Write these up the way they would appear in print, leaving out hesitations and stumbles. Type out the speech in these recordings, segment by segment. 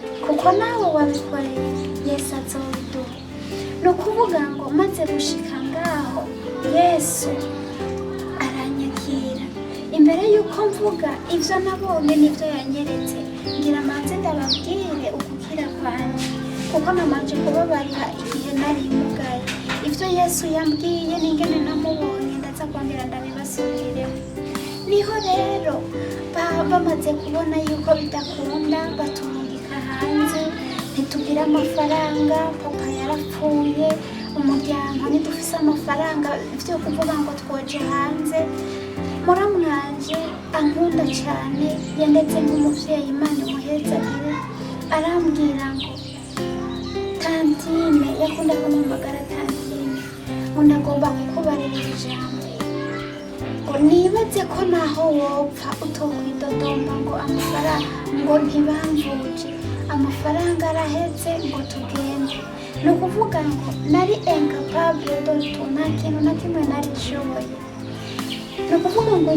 kuko nawe wabikoreye Yesu azobiduha. Ni ukuvuga ngo maze gushika ngaho Yesu aranyakira. Imbere yuko mvuga ivyo nabonye n'ivyo yanyeretse, ngira manze ndababwire ugukira kwanje, kuko namaze kubabarira igihe nari mugaye. Ivyo Yesu yambwiye n'ingene namubonye ndaza kongera ndabibasubiriremo. Niho rero bamaze kubona yuko bidakunda batumugika hanze, ntitugira amafaranga, papa yarapfuye, umuryango ntidufise amafaranga vyo kuvuga ngo twoje hanze. Muramwanje ankunda cyane, yandetse nk'umuvyeyi, Imana imuhezagire, arambwira ngo tantine, yakunda kumumagara tantine, ngo ndagomba kukubarira ijambo, ngo nibaze ko naho wopfa utokwidodomba ngo amafaranga ngo ntibamvuje, amafaranga araheze ngo tugende. Ni ukuvuga ngo nari incapable doto, nta kintu na kimwe nari nshoboye. Ni ukuvuga ngo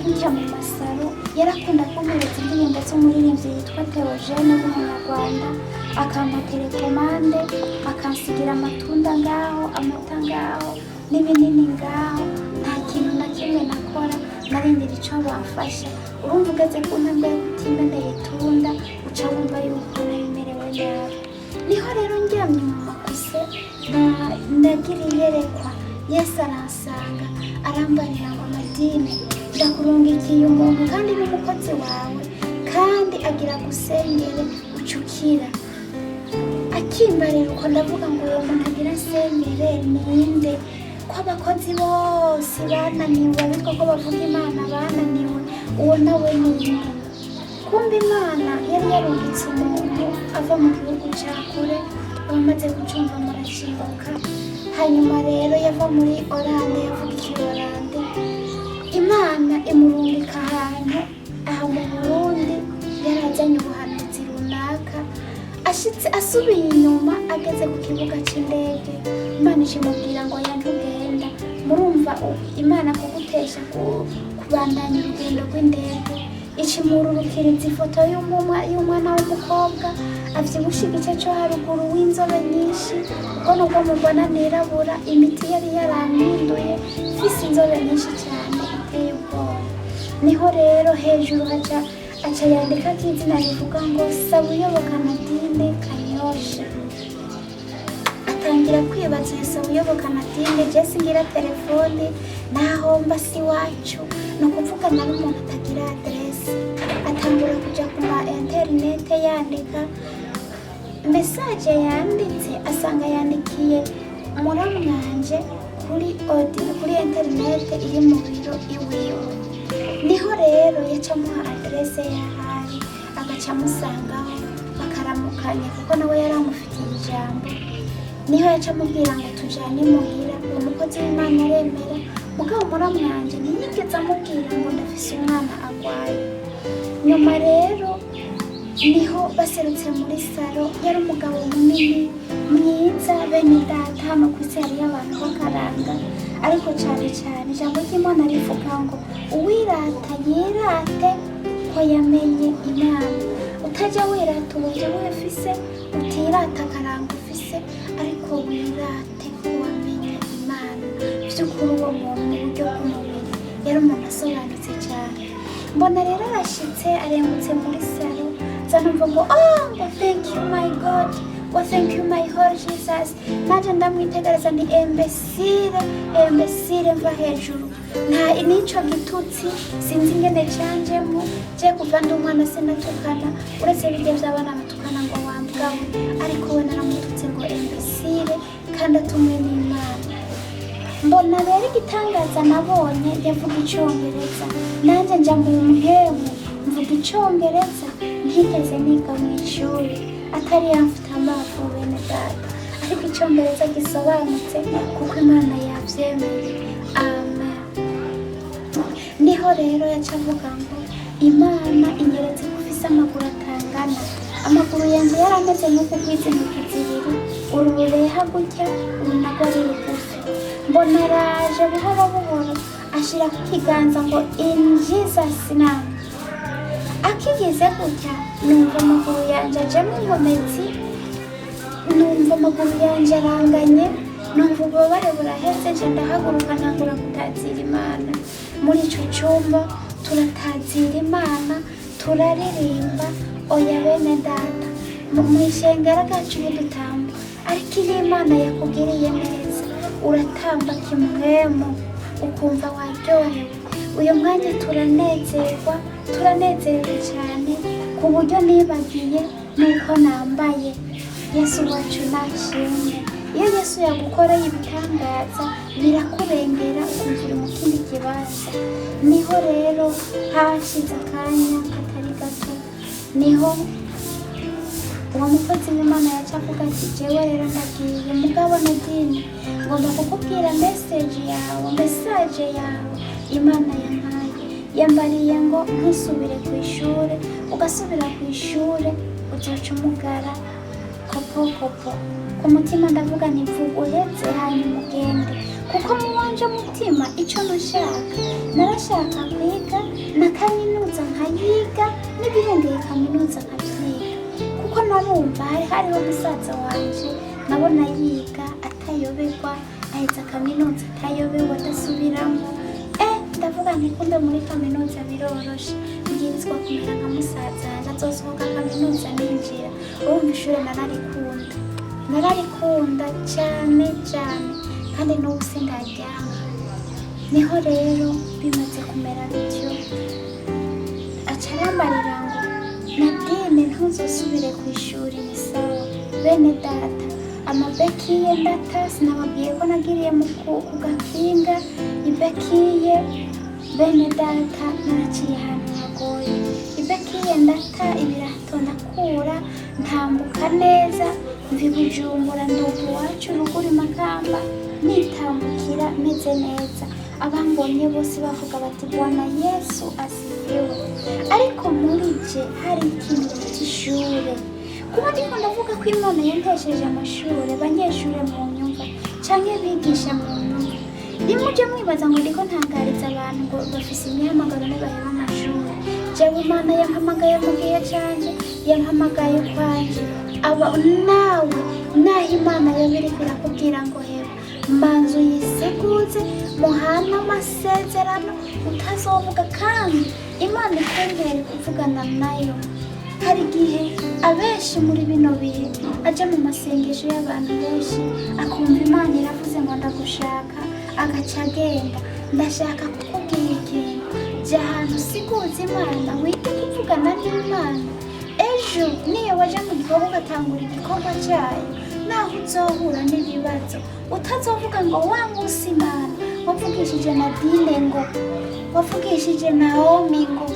njya mu masaro, yarakunda kumpereza indirimbo z'umuririmbyi yitwa Theogene w'umunyarwanda, akampa telekomande, akansigira amatunda ngaho, amata ngaho, n'ibinini ngaho. Nta kintu na kimwe nakora, narindira ico bamfasha. Urumva ugeze ku ntambwe yo kutimeneye itunda, uca wumva yuko nabimerewe nabi. Niho rero ndyamye mu makuse, ndagira iyerekwa, Yesu aransanga, arambarira ngo Nadine, ndakurungikiye umuntu kandi n'umukozi wawe, kandi agira gusengere ucukira. Akimbarira uko ndavuga ngo uwo muntu agira sengere ninde? Ko abakozi bose bananiwe, bitwa ko bavuga Imana bananiwe, uwo nawe ninde? Kumbe Imana yari yarungitse umuntu ava mu gihugu cya kure, abamaze gucumva muracibuka. Hanyuma rero yava muri Oranje, yavuga Ikiholande, Imana imurungika ahantu aha mu Burundi, yarazanye ubuhanuzi runaka. Ashitse asubiye inyuma, ageze ku kibuga c'indege, Imana ishimubwira ngo yantugenda. Murumva Imana kugutesha kubandanya urugendo rw'indege, icimururukiriza ifoto y'umwana w'umukobwa avyibushe igice co haruguru w'inzobe nyinshi, kuko nubwo mubona nirabura, imiti yari yarampinduye, mfise inzobe nyinshi cyane iteye ubwoba. Niho rero hejuru aca yandikako izina rivuga ngo Sabuyoboka Nadine Kanyosha. Atangira kwibaza iyo Sabuyoboka Nadine, je singira telefone, naho mba si wacu, ni ukuvuga nari umuntu atagira adresse. Atangura kuja ku ma internet yandika message, yanditse asanga yandikiye muramwanje kuri internet iri mu biro iwiwe. Niho rero yacamuha adresse yahari, agaca amusangaho bakaramukanya, kuko nawe yaramufitiye ijambo. Niho yacamubwira ngo tujane muhira. Uwo mukozi w'Imana aremera, mugabo muramwanje ntiyigeze amubwira ngo ndafise umwana agwaye. Nyuma rero niho baserutse muri saro, yari umugabo munini mwiza, bene data, hano kw'isi hariyo abantu b'akaranga, ariko cyane cyane ijambo ry'Imana rivuga ngo uwirata yirate ko yamenye Imana. Utajya wirata uburyo wefise, utirata akaranga ufise, ariko wirate ko wamenye Imana. Vy'ukuri uwo muntu mu buryo bw'umubiri yari umuntu asobanutse cyane. Mbona rero arashitse, arengutse muri saro, zanumva ngo ngo thank you my God, ngo thank you my Lord Jesus. Naje ndamwitegereza ni imbesire mva hejuru. Nta nico gitutsi sinzi ingene canjemo, je kuva ndi umwana sinatukana, uretse birya vy'abana batukana ngo wambwawe, ariko we naramututse ngo imbesire, kandi atumwe n'Imana. Mbona rero igitangaza nabonye, yavuga Icongereza, nanje nja mu mpemu mvuga Icongereza, ntigeze niga mw'ishuri, atari yamfite amafu bene data, ariko Icongereza gisobanutse kuko Imana yavyemeye. Amen. Niho rero yaca avuga ngo Imana inyeretse ko ufise amaguru atangana. Amaguru yanje yarameze nk'uko kwiza intoki zibiri, uru rureha gutya, uru narwo ari rugufi. Mbona araje buhoro buhoro, ashira ku kiganza ngo in Jesus name. akigeze gutya numva amaguru yanjye ajemo inkomezi, numva amaguru yanjye aranganye, numva ububabare buraheze, nje ndahaguruka ntangura gutazira Imana. Muri icyo cyumba turatazira Imana, turaririmba oya bene data mu ishengero ryacu dutamba, ariko iyo Imana yakugiriye neza uratamba kimwemo ukumva waryohewe. Uyu mwanya turanezerwa, turanezerewe cyane ku buryo nibagiye nuko nambaye. Yesu wacu nashimwe. Iyo Yesu yagukoreye ibitangaza birakurengera ukumva uri mu kindi kibanza. Niho rero hashize akanya katari gato, niho uwo mukozi w'Imana yaca avuga ati jewe rero ndagiye mugabo Nadine, ngomba kukubwira mesaje yawe Imana yampaye. Yambariye ngo ntusubire ku ishuri, ugasubira ku ishuri uzoca umugara kopo. Ku mutima ndavuga nti vuga uhetse hanyuma ugende, kuko mu wanje mutima icyo narashaka kwiga na kaminuza nkayiga, n'ibirengeye kaminuza nkabyiga, kuko narumva hariho musaza wanje nabona yiga atayoberwa, aheza kaminuza atayobewe adasubiramo. Ndavuga nti kumbe muri kaminuza biroroshe, mbwirizwa kumera nka musaza wanjye azosohoka kaminuza ninjira. Urumva ishuri nararikunda cyane kandi n'ubu sindaryama. Niho rero bimaze kumera bityo aca arambarira ngo Nadine ntuzosubire ku ishuri, ni sawa bene data. Amabekiye ndata sinababwiye ko nagiriye mu kugakinga ibekiye bene data, naraciye ahantu hagoye. Ibekiye ndata ibirato ndakura ntambuka neza, mvi Bujumbura nduga iwacu ruguru Makamba, nitambukira meze neza. Abambonye bose bavuga bati Bwana Yesu asifiwe. Ariko muri je hari ikintu cy'ishure, kuba ndiko ndavuga ko Imana yantesheje amashuri, abanyeshuri mu nyumva canke bigisha mu nyumva. Nimuje mwibaza ngo ndiko ntangariza abantu ngo bafise imihamagaro n'abaheba amashuri. Jewe Imana yampamagaye mu gihe canje, yampamagaye kwanje. Aba nawe naho Imana yabiriko irakubwira ngo heba manzu yisiguze muhana amasezerano utazovuga, kandi Imana ikongere kuvugana nayo. Hari igihe abenshi muri bino bihe aja mu masengesho y'abantu benshi, akumva Imana iravuze ngo ndagushaka, agaca agenda. Ndashaka kukubwira ikintu, jya ahantu usiguze Imana, wite kuvugana n'Imana. Ejo niyo waje mu gikorwa ugatangura igikorwa cyayo, naho uzohura n'ibibazo utazovuga ngo wa munsi Imana wavugishije Nadine ngo, wavugishije Naomi ngo,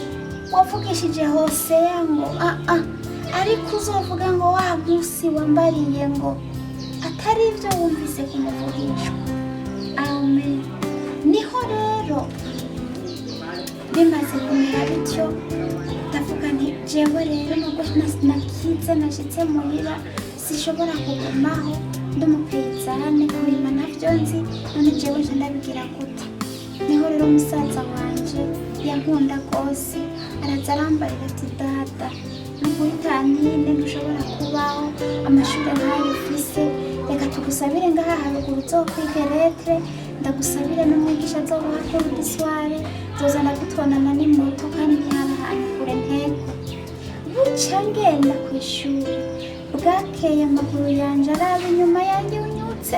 wavugishije Hosea ngo ariko uzovuga ngo wa munsi wambariye ngo, atari ibyo wumvise kumuvugishwa. Amen. Niho rero bimaze kumera bityo, ndavuga nti jewe rero nubwo nakize nashitse muhira sishobora kugumaho ndi umupeyizane, kurima navyo nzi, none jewe nje ndabigira gute? Niho rero musaza wanje yankunda rwose araza arambarira ati data nukuri Nadine ntushobora kubaho amashuri nk'ayo ufise, reka tugusabire ngaha haruguru uzokwiga lettre, ndagusabire n'umwigisha azoguha cours d'histoire, tuzana gutondana n'imoto kandi ntihari ahantu kure ntego. Buca ngenda ku ishuri, bwakeye amaguru yanje araba inyuma yanjye unyutse.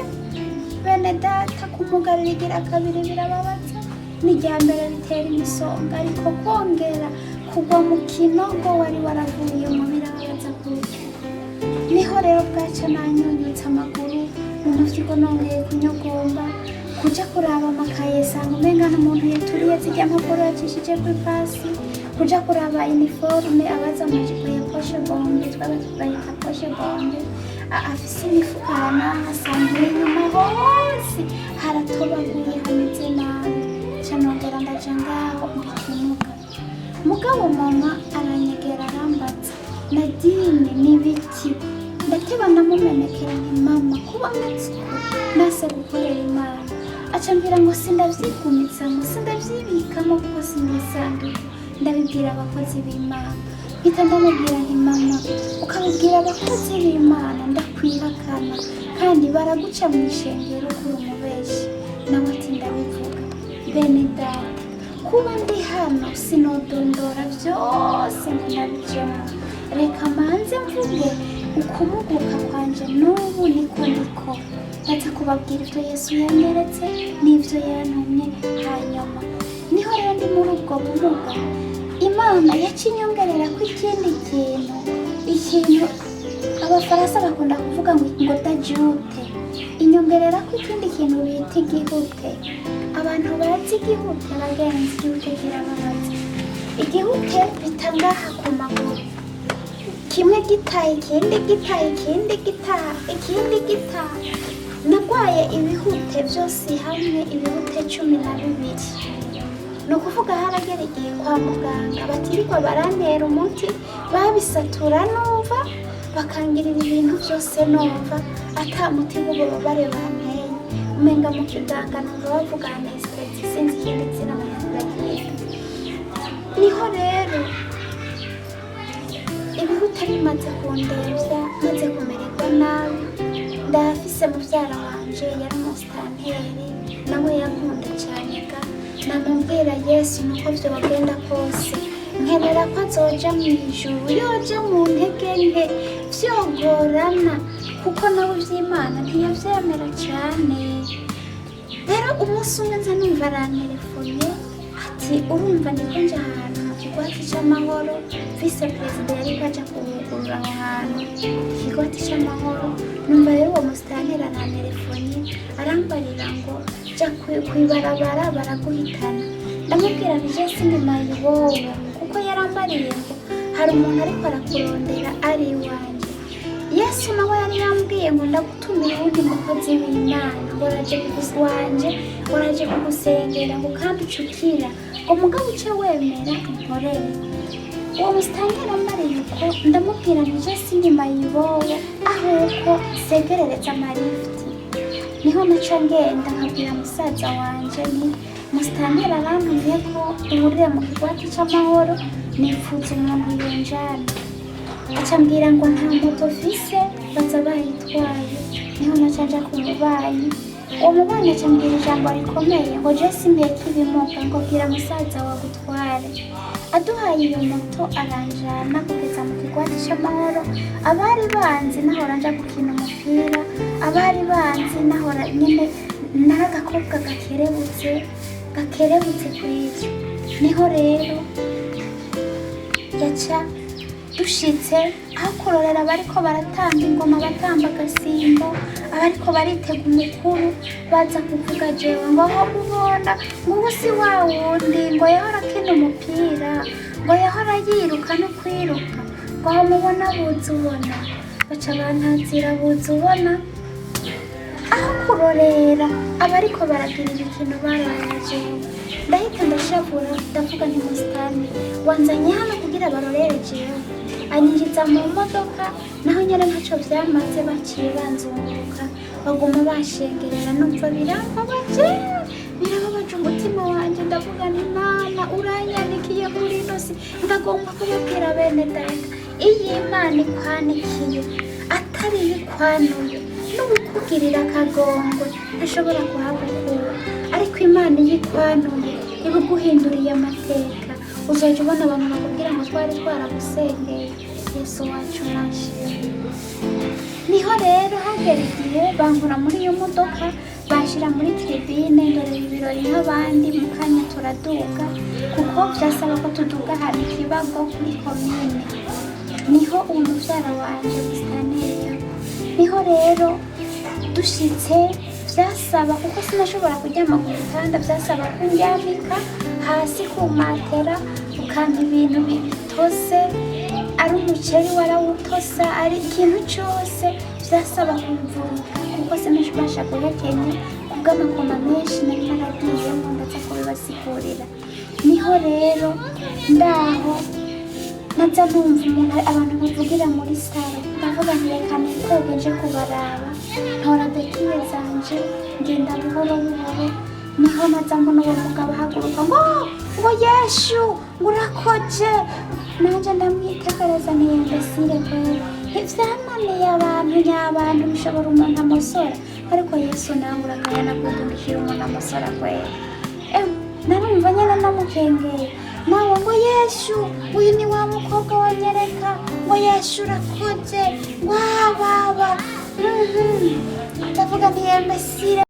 Bene data kumugarira igira kabiri birababaza, n'irya mbere bitera imisonga, ariko kongera kugwa mu kinogo wari waravuyemo birababaza kurya. Niho rero bwaca nanyunyutse amaguru, mu fyigo nongeye kunyogomba, kuja kuraba amakaye sanga umenga n'umuntu yaturiye zirya mpapuro yacishije kuri pasi, kuja kuraba uniforme abaza amajipo ya poshe bombe, twabita poshe bombe, afise imifuka asanga inyuma hose haratobaguye hameze nabi. Canongera ndaja ngaho mbikimuka, mugabo mama aranyegera arambaza Nadine n'ibiki. Ndateba ndamumenekera nti mama kuba mwitsuku nase gukorera Imana. Aca mbwira ngo sindavyigumitsa ngo sindavyibikamo kuko sinisanduku, ndabibwira abakozi b'Imana mpita ndamubwira nti mama ukabibwira abakozi b'Imana ndakwihakana kandi baraguca mu ishengero kuri umubeshi. nawe ati ndabivuga. bene data kuba ndi hano sinodondora byose ntinabijemo, reka manze mvuge ukumuguka kwanje n'ubu niko ndaza kubabwira ibyo Yesu yanyeretse n'ibyo yantumye. hanyuma niho rero ndi muri ubwo bumuga Imana yacinyongerera ko ikindi ikintu abafaransa bakunda kuvuga ngo dajute, inyongerera ko ikindi kintu bita igihute. abantu bazi igihute bagenzi, igihute kirababaza. igihute bita ngaha ku maguru, kimwe gitaha ikindi gitaha ikindi gitaha ikindi gitaha. nagwaye ibihute byose hamwe ibihute 12. ni ukuvuga haragera igihe kwa muganga batirirwa barantera umuti, babisatura numva, bakangirira ibintu byose numva, ata muti w'ububabare banteye. umenga mu kiganga numva bavuga anesthesi, sinzi ikindi zina bagiye. niho rero ibihute bimaze kundembya, maze kumererwa nabi. ndafise muvyara wanje yari umusitanteri, nawe yankunda cyane ga. namubwira Yesu nuko vyogenda kose nkenera ko azoja mu ijuru, yoja mu ntege nke vyogorana, kuko nawe ivy'Imana ntiyavyemera cane. rero umunsi umwe nza numva arantelefone ati urumva ndiko nja ahantu mu kigwati c'amahoro, vise perezida yariko aja kuhugurura aho hantu ikigwati c'amahoro. numva rero uwo musitanteri arantelefone arambarira ngo ja kwibarabara baraguhitana. ndamubwira nti je sindi mayibobo, kuko yarambariye ngo hari umuntu ariko arakurondera ari iwanje. Yesu nawe yari yambwiye ngo ndagutumira uwundi mukozi w'Imana ngo araje kuguswanje, ngo araje kugusengera, ngo kandi ucukira ngo mugabo uce wemera inkorere. uwo musitanteri ambariye uko, ndamubwira nti je sindi mayibobo, ahubwo segerereza amarifti. niho naca ngenda nkabwira musaza wanje nti musitanteri arantumye ko duhurire mu kigwati c'amahoro, nifuza umuntu yonjana. acambwira ngo nta moto fise, baza bayitwaye. niho naca nja ku mubanyi. uwo mubanyi acambwira ijambo rikomeye ngo je simbeka ibimuga, ngo bwira musaza wagutware. aduhaye iyo moto aranjana kugeza mu kigwati c'amahoro. abari banzi nahora nja gukina umupira, abari banzi nahora nyine n'agakobwa gakerebutse kw'ivyo. niho rero yaca dushitse aho kurorera abariko baratamba ingoma, batamba agasimbo, abariko baritega umukuru, baza kuvuga jewe ngo aho mubona ngo si wa wundi ngo yahora akina umupira, ngo yahora yiruka no kwiruka, ngo aho mubona buza ubona. baca bantazira buza ubona. aho kurorera abariko baragira ikintu barorera jewe, ndahita ndashavura, ndavuga nti musitani wanzanye hano kugira barorere jewe. anyinjiza mu modoka, naho nyine ntaco vyamaze, baciye banzunguruka baguma bashengerera. numva birambabaje umutima wanje. ndavuga nti Mana uranyanikiye muri ino si, ndagomba kubibwira bene data, iyi Imana ikwanikiye atari ikwanuye, n'ubukugirira akagongwe ntashobora kuhagukura, ariko Imana iyo ikwanuye ibiguhinduriye amateka. uzoja ubona abantu bakubwira ngo twari twaragusengeye. Yesu wacu nashimwe. niho rero hagera igihe bankura muri iyo modoka, banshira muri tribune ndorera ibirori nk'abandi. mu kanya turaduga, kuko vyasaba ko tuduga hari ikibago kuri komine. niho uwo muvyara wanje musitanteri. niho rero dushitse vyasaba, kuko sinashobora kuryama ku gitanda, vyasaba kundyamika hasi ku matera, ukampa ibintu bitose, ari umuceri warawutosa, ari ikintu cyose vyasaba kumvurika, kuko sinashobasha guhekenya kubw'amakoma menshi nari naragiyemo, ndaza kubibasigurira. niho rero ndaho naza numva abantu bavugira muri saro, ndavuga nti reka nikwege nje kubaraba. ntora bekiye zanje ngenda buhoro buhoro. niho naza mbona uwo mugabo ahaguruka ngo Yesu ngo urakoze nanjye ndamwitegereza ntiyembesire kwera ivyananiye abantu nyabantu bishobora umuntu amusora ariko Yesu nawe urakayana kudumikira umuntu amusora kwera narumva nyene namukengeye nawe ngo Yesu uyu ni wa mukobwa wanyereka ngo Yesu urakoze wababa ndavuga ntiyembesire